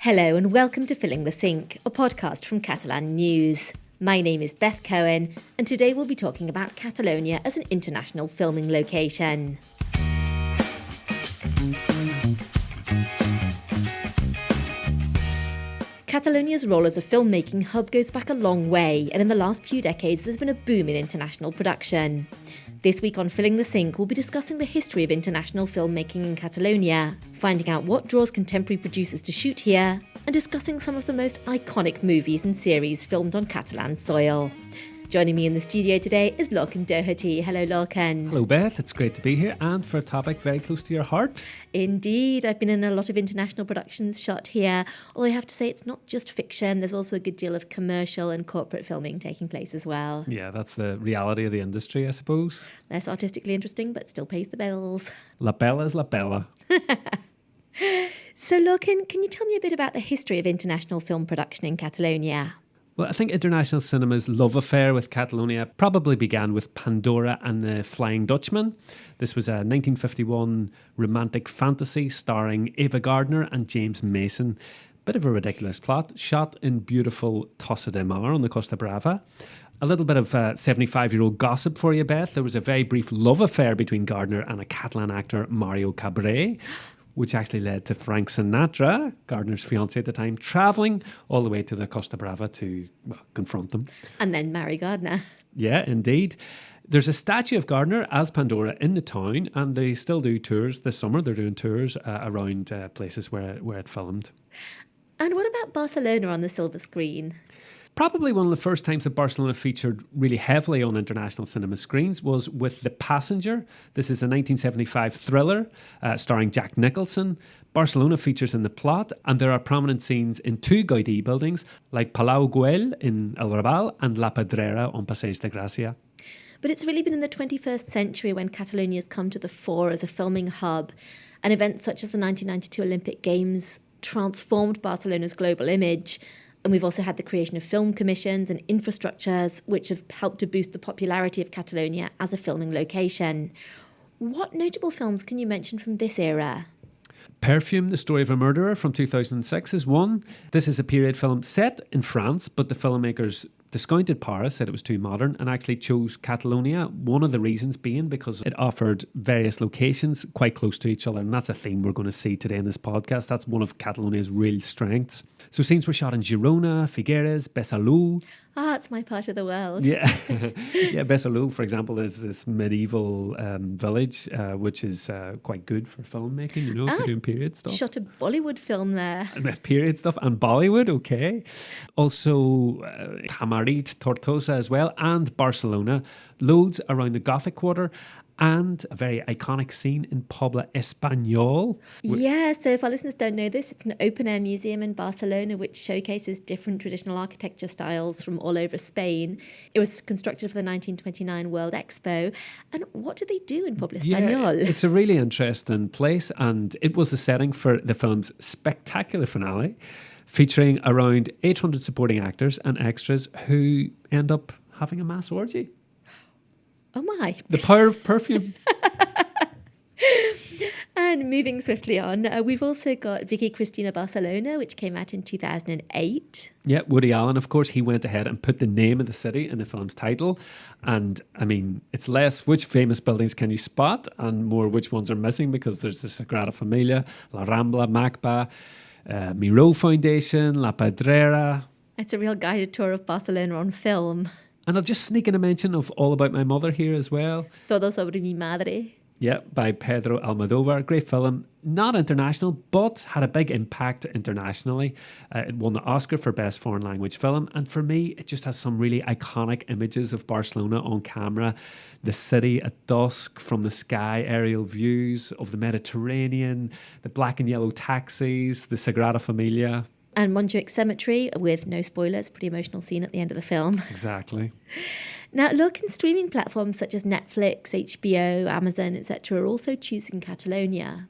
Hello and welcome to Filling the Sink, a podcast from Catalan News. My name is Beth Cohen and today we'll be talking about Catalonia as an international filming location. Catalonia's role as a filmmaking hub goes back a long way, and in the last few decades there's been a boom in international production. This week on Filling the Sink, we'll be discussing the history of international filmmaking in Catalonia, finding out what draws contemporary producers to shoot here, and discussing some of the most iconic movies and series filmed on Catalan soil. Joining me in the studio today is Lorcan Doherty. Hello, Lorcan. Hello, Beth. It's great to be here and for a topic very close to your heart. Indeed. I've been in a lot of international productions shot here, although I have to say it's not just fiction. There's also a good deal of commercial and corporate filming taking place as well. Yeah, that's the reality of the industry, I suppose. Less artistically interesting, but still pays the bills. La Bella is La Bella. So, Lorcan, can you tell me a bit about the history of international film production in Catalonia? Well, I think international cinema's love affair with Catalonia probably began with Pandora and the Flying Dutchman. This was a 1951 romantic fantasy starring Ava Gardner and James Mason. Bit of a ridiculous plot, shot in beautiful Tossa de Mar on the Costa Brava. A little bit of 75-year-old gossip for you, Beth. There was a very brief love affair between Gardner and a Catalan actor, Mario Cabré, which actually led to Frank Sinatra, Gardner's fiancé at the time, travelling all the way to the Costa Brava to confront them. And then marry Gardner. Yeah, indeed. There's a statue of Gardner as Pandora in the town, and they still do tours this summer. They're doing tours around places where it filmed. And what about Barcelona on the silver screen? Probably one of the first times that Barcelona featured really heavily on international cinema screens was with The Passenger. This is a 1975 thriller starring Jack Nicholson. Barcelona features in the plot, and there are prominent scenes in two Gaudí buildings like Palau Güell in El Raval and La Pedrera on Passeig de Gràcia. But it's really been in the 21st century when Catalonia has come to the fore as a filming hub, and events such as the 1992 Olympic Games transformed Barcelona's global image. And we've also had the creation of film commissions and infrastructures which have helped to boost the popularity of Catalonia as a filming location. What notable films can you mention from this era? Perfume, The Story of a Murderer from 2006 is one. This is a period film set in France, but the filmmakers discounted Paris, said it was too modern, and actually chose Catalonia. One of the reasons being because it offered various locations quite close to each other, and that's a theme we're going to see today in this podcast. That's one of Catalonia's real strengths. So scenes were shot in Girona, Figueres, Besalú. Ah, it's my part of the world. Yeah, yeah. Besalú, for example, is this medieval village, which is quite good for filmmaking. You know, if you're doing period stuff. Shot a Bollywood film there. Period stuff and Bollywood, okay. Also, Tamarit, Tortosa as well, and Barcelona. Loads around the Gothic quarter. And a very iconic scene in Pobla Espanyol. Yeah, so if our listeners don't know this, it's an open-air museum in Barcelona which showcases different traditional architecture styles from all over Spain. It was constructed for the 1929 World Expo. And what do they do in Pobla Espanyol? Yeah, it's a really interesting place, and it was the setting for the film's spectacular finale, featuring around 800 supporting actors and extras who end up having a mass orgy. Oh my. The power of perfume. And moving swiftly on, we've also got Vicky Cristina Barcelona, which came out in 2008. Yeah, Woody Allen, of course, he went ahead and put the name of the city in the film's title. And I mean, it's less which famous buildings can you spot and more which ones are missing, because there's the Sagrada Familia, La Rambla, Macba, Miró Foundation, La Pedrera. It's a real guided tour of Barcelona on film. And I'll just sneak in a mention of All About My Mother here as well. Todo sobre mi madre. Yeah, by Pedro Almodóvar. Great film. Not international, but had a big impact internationally. It won the Oscar for Best Foreign Language Film. And for me, it just has some really iconic images of Barcelona on camera. The city at dusk from the sky, aerial views of the Mediterranean, the black and yellow taxis, the Sagrada Familia. And Montjuic Cemetery, with no spoilers, pretty emotional scene at the end of the film. Exactly. Now, look, in streaming platforms such as Netflix, HBO, Amazon, etc. are also choosing Catalonia.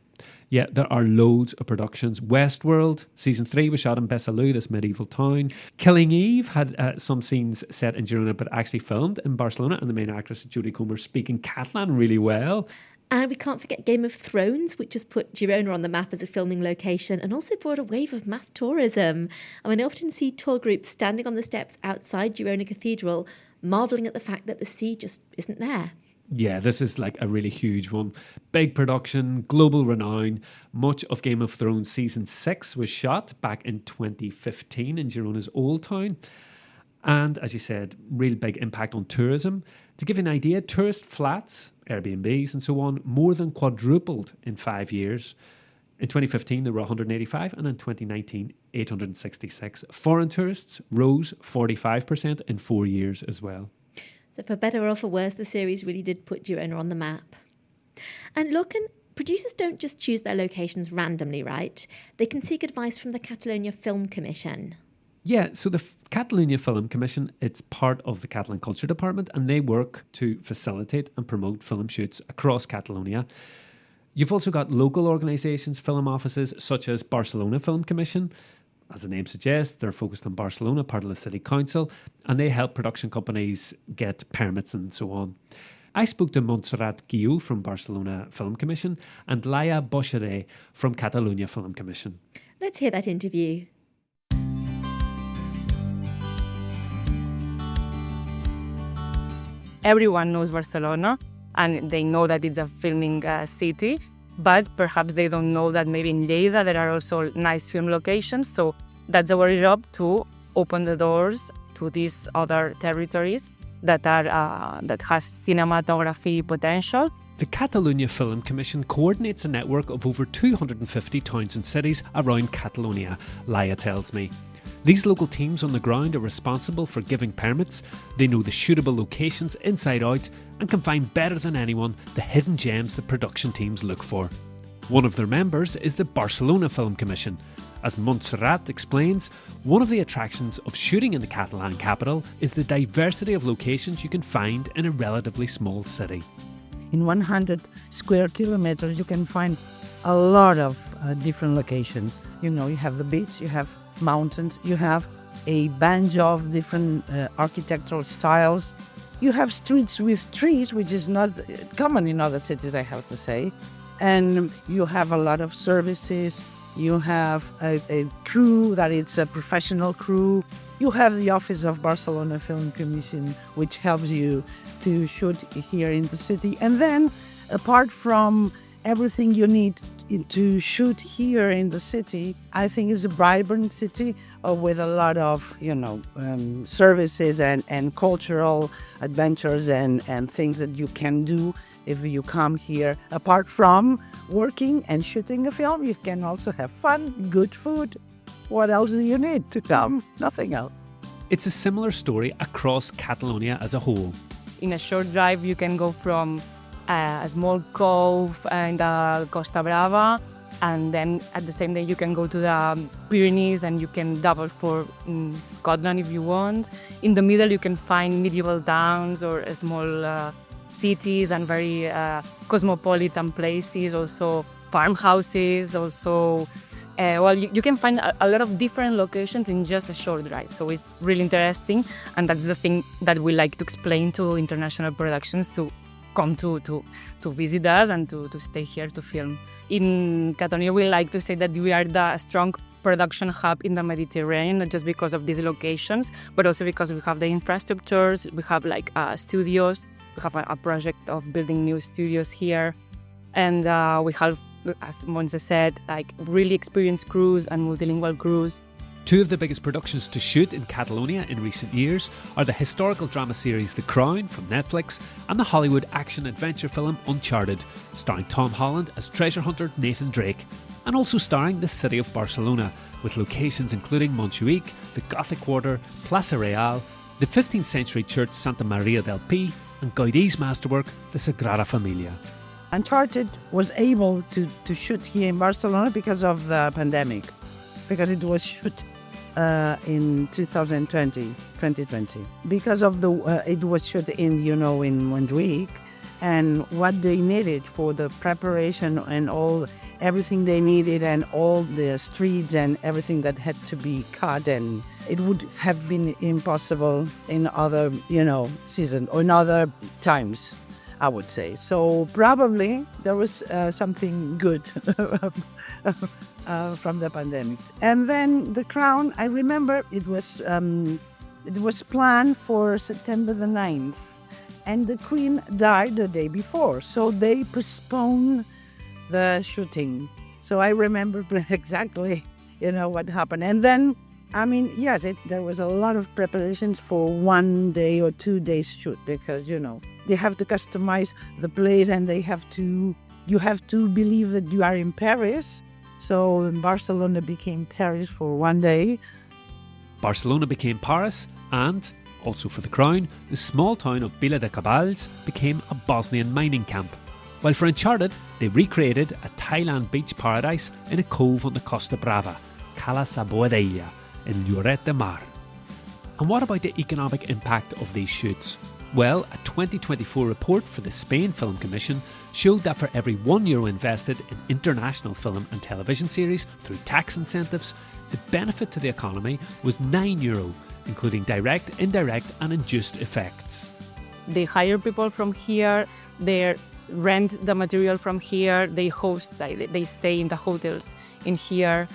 Yeah, there are loads of productions. Westworld, season 3 was shot in Besalú, this medieval town. Killing Eve had some scenes set in Girona, but actually filmed in Barcelona, and the main actress, Jodie Comer, speaking Catalan really well. And we can't forget Game of Thrones, which has put Girona on the map as a filming location and also brought a wave of mass tourism. I mean, I often see tour groups standing on the steps outside Girona Cathedral, marvelling at the fact that the sea just isn't there. Yeah, this is like a really huge one. Big production, global renown. Much of Game of Thrones season 6 was shot back in 2015 in Girona's Old Town. And as you said, real big impact on tourism. To give you an idea, tourist flats, Airbnbs and so on, more than quadrupled in 5 years. In 2015, there were 185, and in 2019, 866. Foreign tourists rose 45% in 4 years as well. So for better or for worse, the series really did put Girona on the map. And look, and producers don't just choose their locations randomly, right? They can seek advice from the Catalunya Film Commission. Yeah, so the Catalunya Film Commission, it's part of the Catalan Culture Department, and they work to facilitate and promote film shoots across Catalonia. You've also got local organisations, film offices, such as Barcelona Film Commission. As the name suggests, they're focused on Barcelona, part of the city council, and they help production companies get permits and so on. I spoke to Montserrat Guiu from Barcelona Film Commission and Laia Boixader from Catalunya Film Commission. Let's hear that interview. Everyone knows Barcelona and they know that it's a filming city, but perhaps they don't know that maybe in Lleida there are also nice film locations. So that's our job, to open the doors to these other territories that have cinematography potential. The Catalunya Film Commission coordinates a network of over 250 towns and cities around Catalonia, Laia tells me. These local teams on the ground are responsible for giving permits. They know the shootable locations inside out and can find better than anyone the hidden gems that production teams look for. One of their members is the Barcelona Film Commission. As Montserrat explains, one of the attractions of shooting in the Catalan capital is the diversity of locations you can find in a relatively small city. In 100 square kilometers, you can find a lot of different locations. You know, you have the beach, you have mountains, you have a bunch of different architectural styles. You have streets with trees, which is not common in other cities, I have to say. And you have a lot of services. You have a crew that it's a professional crew. You have the office of Barcelona Film Commission, which helps you to shoot here in the city. And then, apart from everything you need to shoot here in the city, I think it's a vibrant city with a lot of, services and cultural adventures and things that you can do if you come here. Apart from working and shooting a film, you can also have fun, good food. What else do you need to come? Nothing else. It's a similar story across Catalonia as a whole. In a short drive, you can go from a small cove and Costa Brava, and then at the same day you can go to the Pyrenees and you can double for Scotland if you want. In the middle you can find medieval towns or small cities and very cosmopolitan places, also farmhouses, also you can find a lot of different locations in just a short drive. So it's really interesting, and that's the thing that we like to explain to international productions to come to visit us and to stay here to film. In Catalonia, we like to say that we are the strong production hub in the Mediterranean, not just because of these locations, but also because we have the infrastructures, we have studios, we have a project of building new studios here, and we have, as Montse said, really experienced crews and multilingual crews. Two of the biggest productions to shoot in Catalonia in recent years are the historical drama series The Crown from Netflix and the Hollywood action-adventure film Uncharted, starring Tom Holland as treasure hunter Nathan Drake, and also starring the city of Barcelona, with locations including Montjuïc, the Gothic Quarter, Plaça Real, the 15th century church Santa Maria del Pi, and Gaudi's masterwork, the Sagrada Familia. Uncharted was able to shoot here in Barcelona because of the pandemic, because it was shot in 2020, because of it was shot in Montjuïc, and what they needed for the preparation and everything they needed and all the streets and everything that had to be cut, and it would have been impossible in other season or in other times. I would say. So probably there was something good from the pandemics. And then the crown, I remember it was planned for September the 9th. And the Queen died the day before. So they postponed the shooting. So I remember exactly, what happened. And then, yes, there was a lot of preparations for 1 day or 2 days shoot because, they have to customize the place and you have to believe that you are in Paris. So Barcelona became Paris for 1 day. Barcelona became Paris, and, also for the crown, the small town of Vila de Cavalls became a Bosnian mining camp. While for Uncharted, they recreated a Thailand beach paradise in a cove on the Costa Brava, Cala Saboadella, in Lloret de Mar. And what about the economic impact of these shoots? Well, a 2024 report for the Spain Film Commission showed that for every €1 invested in international film and television series through tax incentives, the benefit to the economy was €9, including direct, indirect and induced effects. They hire people from here, they rent the material from here, they host, they stay in the hotels in here,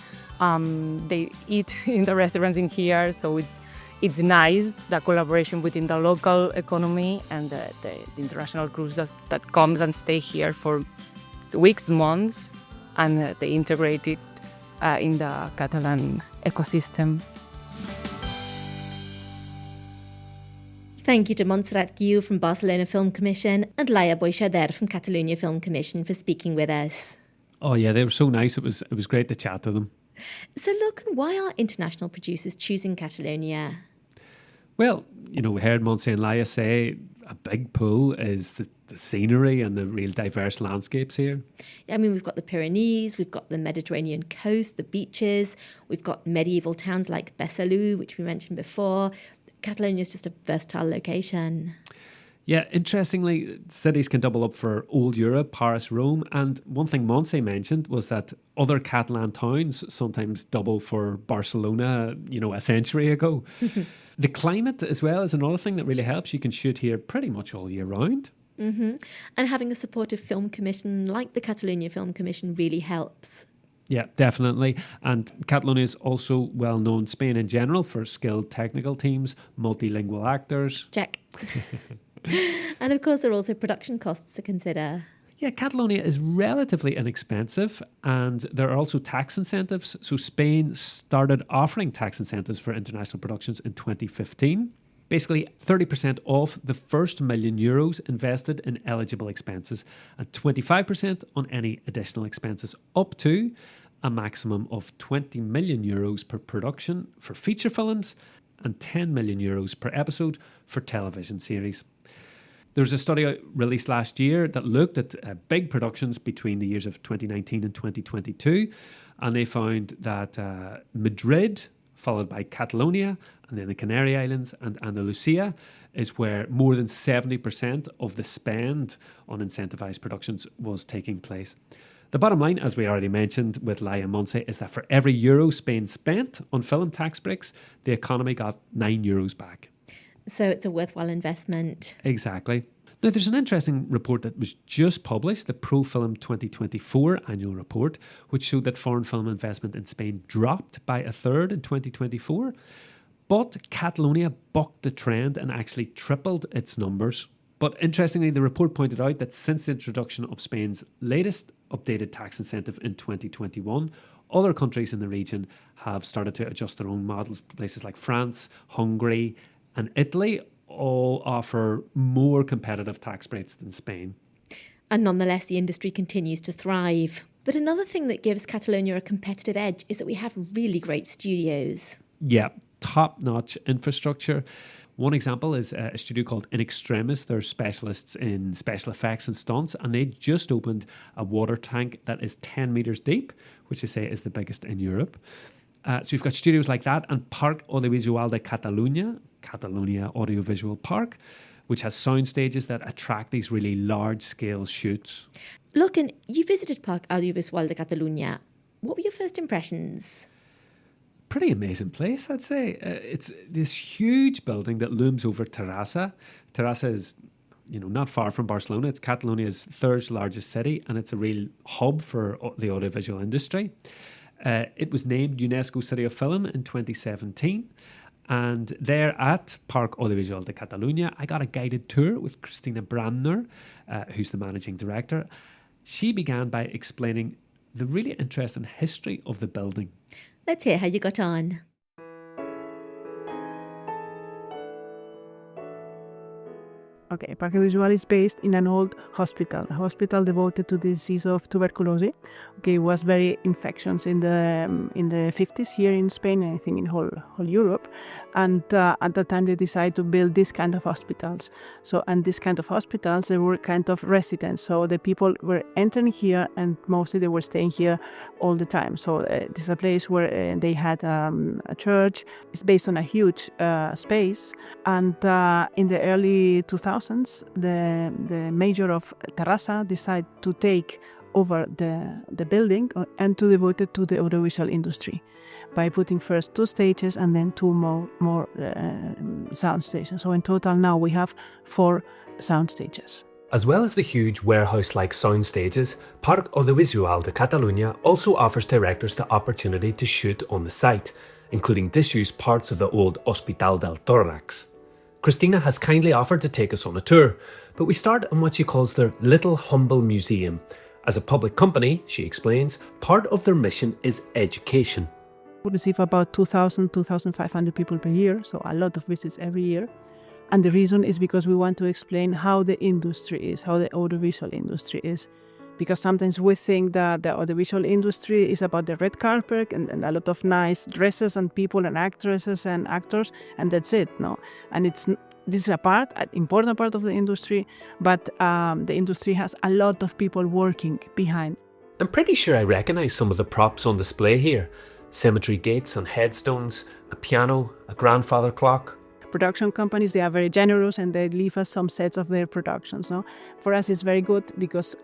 they eat in the restaurants in here, so it's nice, the collaboration between the local economy and the international crews that comes and stay here for weeks, months, and they integrate it in the Catalan ecosystem. Thank you to Montserrat Guiu from Barcelona Film Commission and Laia Boixader from Catalunya Film Commission for speaking with us. Oh yeah, they were so nice. It was great to chat to them. So Logan, why are international producers choosing Catalonia? Well, we heard Montse and Laia say a big pull is the scenery and the real diverse landscapes here. We've got the Pyrenees, we've got the Mediterranean coast, the beaches, we've got medieval towns like Besalú, which we mentioned before. Catalonia is just a versatile location. Yeah, interestingly, cities can double up for old Europe, Paris, Rome, and one thing Montse mentioned was that other Catalan towns sometimes double for Barcelona, a century ago. The climate as well is another thing that really helps. You can shoot here pretty much all year round. Mm-hmm. And having a supportive film commission like the Catalunya Film Commission really helps. Yeah, definitely. And Catalonia is also well known, Spain in general, for skilled technical teams, multilingual actors. Check. And of course, there are also production costs to consider. Yeah, Catalonia is relatively inexpensive and there are also tax incentives. So Spain started offering tax incentives for international productions in 2015. Basically, 30% off the first €1,000,000 invested in eligible expenses and 25% on any additional expenses up to a maximum of €20 million per production for feature films and €10 million per episode for television series. There's a study released last year that looked at big productions between the years of 2019 and 2022, and they found that Madrid, followed by Catalonia, and then the Canary Islands and Andalusia, is where more than 70% of the spend on incentivised productions was taking place. The bottom line, as we already mentioned with Laia and Montse, is that for every euro Spain spent on film tax breaks, the economy got €9 back. So it's a worthwhile investment. Exactly. Now, there's an interesting report that was just published, the ProFilm 2024 annual report, which showed that foreign film investment in Spain dropped by a third in 2024. But Catalonia bucked the trend and actually tripled its numbers. But interestingly, the report pointed out that since the introduction of Spain's latest updated tax incentive in 2021, other countries in the region have started to adjust their own models. Places like France, Hungary, and Italy all offer more competitive tax rates than Spain. And nonetheless, the industry continues to thrive. But another thing that gives Catalonia a competitive edge is that we have really great studios. Yeah, top-notch infrastructure. One example is a studio called In Extremis. They're specialists in special effects and stunts, and they just opened a water tank that is 10 metres deep, which they say is the biggest in Europe. So you've got studios like that, and Parc Audiovisual de Catalunya, Catalunya Audiovisual Park, which has sound stages that attract these really large-scale shoots. Look, and you visited Parc Audiovisual de Catalunya. What were your first impressions? Pretty amazing place, I'd say. It's this huge building that looms over Terrassa. Terrassa is not far from Barcelona. It's Catalonia's third largest city, and it's a real hub for the audiovisual industry. It was named UNESCO City of Film in 2017. And there at Parc Audiovisual de Catalunya, I got a guided tour with Cristina Brandner, who's the managing director. She began by explaining the really interesting history of the building. Let's hear how you got on. Okay, Parc Audiovisual is based in an old hospital, a hospital devoted to the disease of tuberculosis. Okay, it was very infections in the 50s here in Spain, and I think in whole Europe. And at that time they decided to build this kind of hospitals. And this kind of hospitals, they were kind of residents. So the people were entering here, and mostly they were staying here all the time. So this is a place where they had a church. It's based on a huge space. And in the early 2000s, the mayor of Terrassa decided to take over the building and to devote it to the audiovisual industry by putting first 2 stages and then 2 more sound stations. So in total now we have 4 sound stages. As well as the huge warehouse-like sound stages, Parc Audiovisual de Catalunya also offers directors the opportunity to shoot on the site, including disused parts of the old Hospital del Tòrax. Cristina has kindly offered to take us on a tour, but we start on what she calls their little humble museum. As a public company, she explains, part of their mission is education. We receive about 2,000, 2,500 people per year, so a lot of visits every year. And the reason is because we want to explain how the industry is, how the audiovisual industry is. Because sometimes we think that the audiovisual industry is about the red carpet and a lot of nice dresses and people and actresses and actors, and that's it, no? And this is an important part of the industry, but the industry has a lot of people working behind. I'm pretty sure I recognise some of the props on display here. Cemetery gates and headstones, a piano, a grandfather clock. Production companies, they are very generous and they leave us some sets of their productions. No? For us, it's very good because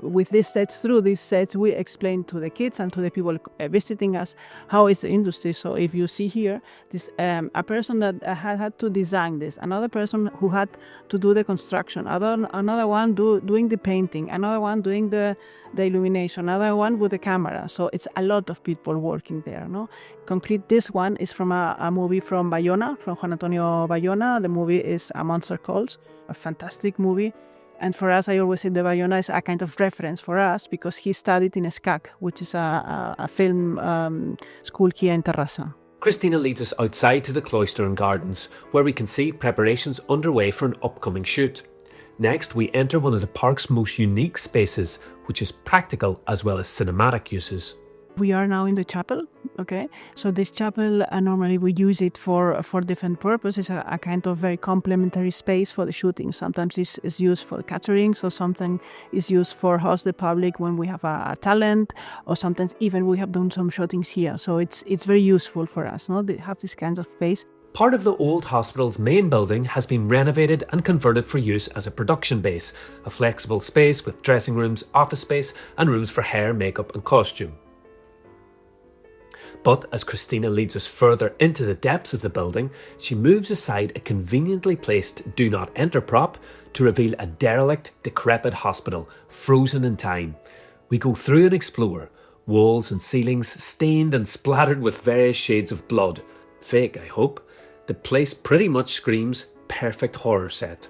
with these sets, through these sets, we explain to the kids and to the people visiting us how is the industry. So if you see here, this a person that had to design this, another person who had to do the construction, another one doing the painting, another one doing the illumination, another one with the camera. So it's a lot of people working there. No? Concrete, this one is from a movie from Bayona, from Juan Antonio Bayona. The movie is A Monster Calls, a fantastic movie. And for us, I always say the Bayona is a kind of reference for us because he studied in SCAC, which is a film school here in Terrassa. Cristina leads us outside to the cloister and gardens, where we can see preparations underway for an upcoming shoot. Next, we enter one of the park's most unique spaces, which is practical as well as cinematic uses. We are now in the chapel, okay? So this chapel, normally we use it for different purposes, a kind of very complementary space for the shooting. Sometimes this is used for catering, so something is used for host the public when we have a talent, or sometimes even we have done some shootings here. So it's very useful for us, no? They have this kind of space. Part of the old hospital's main building has been renovated and converted for use as a production base, a flexible space with dressing rooms, office space, and rooms for hair, makeup, and costume. But as Cristina leads us further into the depths of the building, she moves aside a conveniently placed Do Not Enter prop to reveal a derelict, decrepit hospital, frozen in time. We go through and explore, walls and ceilings stained and splattered with various shades of blood. Fake, I hope. The place pretty much screams perfect horror set.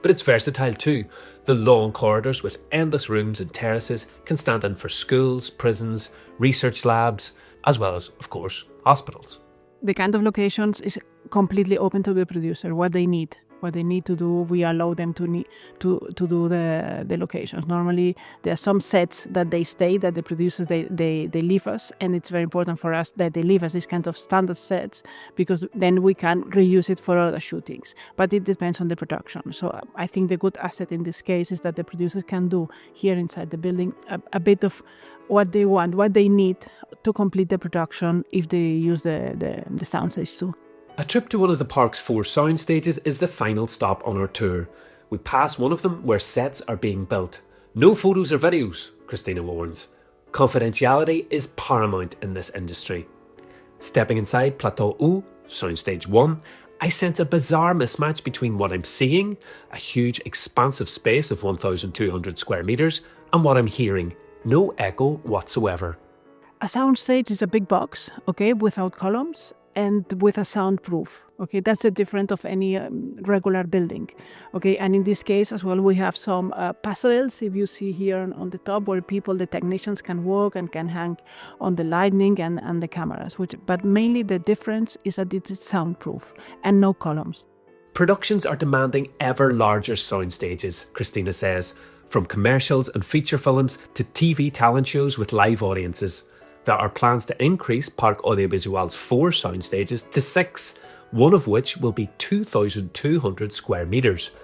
But it's versatile too. The long corridors with endless rooms and terraces can stand in for schools, prisons, research labs, as well as, of course, hospitals. The kind of locations is completely open to the producer, what they need to do, we allow them to do the locations. Normally, there are some sets that they stay, that the producers, they leave us, and it's very important for us that they leave us this kind of standard sets, because then we can reuse it for other shootings. But it depends on the production. So I think the good asset in this case is that the producers can do here inside the building a bit of what they want, what they need to complete the production if they use the soundstage too. A trip to one of the park's 4 sound stages is the final stop on our tour. We pass one of them where sets are being built. No photos or videos, Cristina warns. Confidentiality is paramount in this industry. Stepping inside Plateau U, soundstage 1, I sense a bizarre mismatch between what I'm seeing, a huge expansive space of 1,200 square metres, and what I'm hearing, no echo whatsoever. A soundstage is a big box, okay, without columns and with a soundproof. Okay, that's the difference of any regular building. Okay, and in this case as well, we have some passerelles, if you see here on the top, where the technicians can walk and can hang on the lighting and the cameras. But mainly the difference is that it is soundproof and no columns. Productions are demanding ever larger sound stages, Cristina says, from commercials and feature films to TV talent shows with live audiences. There are plans to increase Parc Audiovisual's 4 sound stages to 6, one of which will be 2,200 square metres.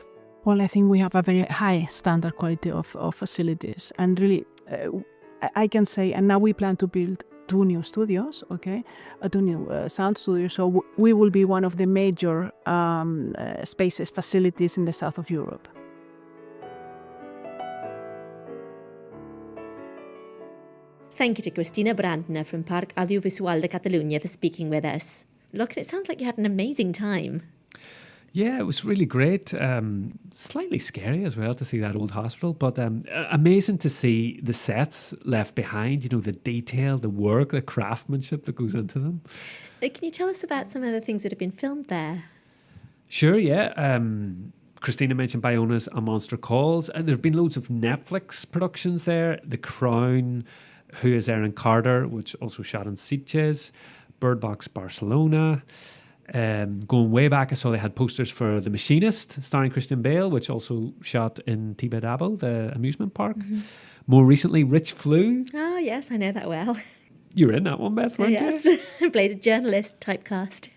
Well, I think we have a very high standard quality of facilities, and really, I can say, and now we plan to build 2 new studios, okay, 2 new sound studios, so we will be one of the major facilities in the south of Europe. Thank you to Cristina Brandner from Parc Audiovisual de Catalunya for speaking with us. Look, it sounds like you had an amazing time. Yeah, it was really great. Slightly scary as well to see that old hospital, but amazing to see the sets left behind, the detail, the work, the craftsmanship that goes into them. Can you tell us about some of the things that have been filmed there? Sure, yeah. Cristina mentioned Bayona's A Monster Calls, and there have been loads of Netflix productions there. The Crown, Who is Aaron Carter, which also shot in Sitges, Bird Box Barcelona. Going way back, I saw they had posters for The Machinist, starring Christian Bale, which also shot in Tibidabo, the amusement park. Mm-hmm. More recently, Rich Flew. Oh, yes, I know that well. You were in that one, Beth, weren't you? Yes, I played a journalist typecast.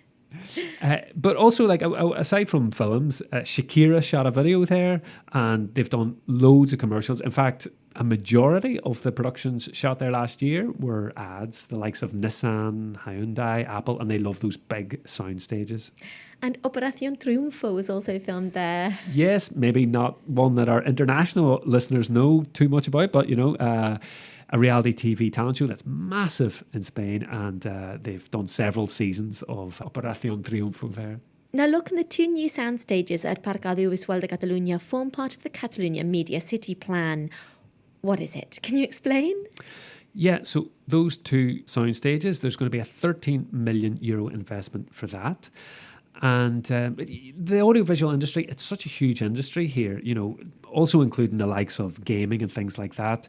But also, aside from films, Shakira shot a video there, and they've done loads of commercials. In fact, a majority of the productions shot there last year were ads, the likes of Nissan, Hyundai, Apple, and they love those big sound stages. And Operación Triunfo was also filmed there. Yes, maybe not one that our international listeners know too much about, but a reality TV talent show that's massive in Spain, and they've done several seasons of Operación Triunfo there. Now look, and the 2 new sound stages at Parc Audiovisual de Catalunya form part of the Catalunya Media City plan. What is it? Can you explain? Yeah, so those 2 sound stages, there's going to be a €13 million investment for that. And the audiovisual industry, it's such a huge industry here, also including the likes of gaming and things like that.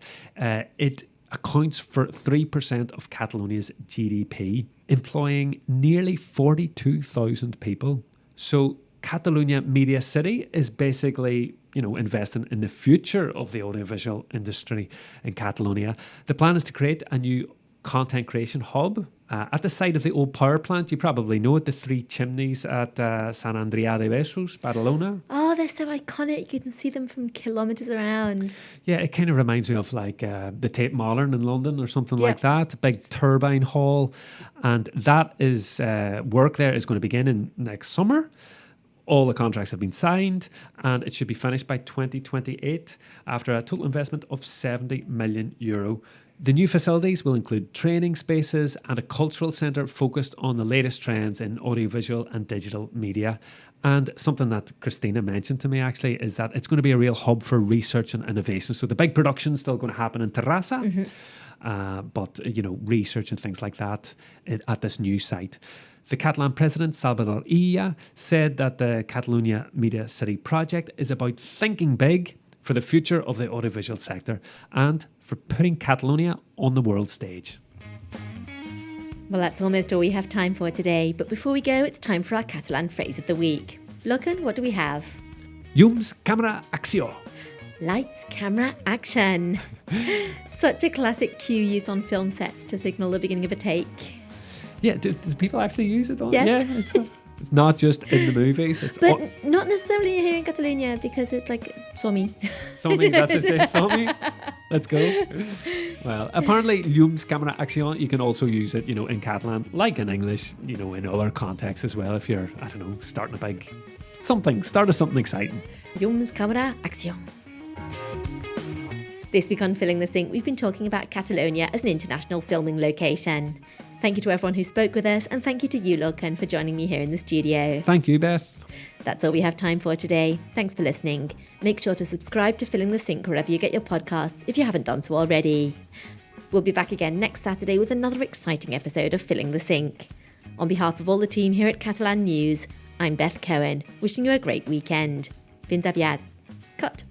It accounts for 3% of Catalonia's GDP, employing nearly 42,000 people. So Catalunya Media City is basically, investing in the future of the audiovisual industry in Catalonia. The plan is to create a new content creation hub at the site of the old power plant. You probably know it, the 3 chimneys at Sant Adrià de Besòs, Barcelona. Oh, they're so iconic. You can see them from kilometres around. Yeah, it kind of reminds me of the Tate Modern in London or something like that. Big turbine hall. And that is work there is going to begin in next summer. All the contracts have been signed, and it should be finished by 2028 after a total investment of €70 million. The new facilities will include training spaces and a cultural centre focused on the latest trends in audiovisual and digital media. And something that Cristina mentioned to me actually is that it's going to be a real hub for research and innovation. So the big production's still going to happen in Terrassa, but research and things like that at this new site. The Catalan president, Salvador Illa, said that the Catalunya Media City project is about thinking big for the future of the audiovisual sector and for putting Catalonia on the world stage. Well, that's almost all we have time for today. But before we go, it's time for our Catalan phrase of the week. Logan, what do we have? Llums, càmera, acció. Lights, camera, action. Such a classic cue used on film sets to signal the beginning of a take. Yeah, do people actually use it? Yes. Yeah, it's not just in the movies. But not necessarily here in Catalonia, because it's like, Somi. Somi, that's it, say Somi. Let's go. Well, apparently, llums, càmera, acció, you can also use it, in Catalan, like in English, in other contexts as well. If you're, starting a big something exciting. Llums, càmera, acció. This week on Filling the Sink, we've been talking about Catalonia as an international filming location. Thank you to everyone who spoke with us, and thank you to you, Lorcan, for joining me here in the studio. Thank you, Beth. That's all we have time for today. Thanks for listening. Make sure to subscribe to Filling the Sink wherever you get your podcasts if you haven't done so already. We'll be back again next Saturday with another exciting episode of Filling the Sink. On behalf of all the team here at Catalan News, I'm Beth Cohen, wishing you a great weekend. Fins aviat. Cut.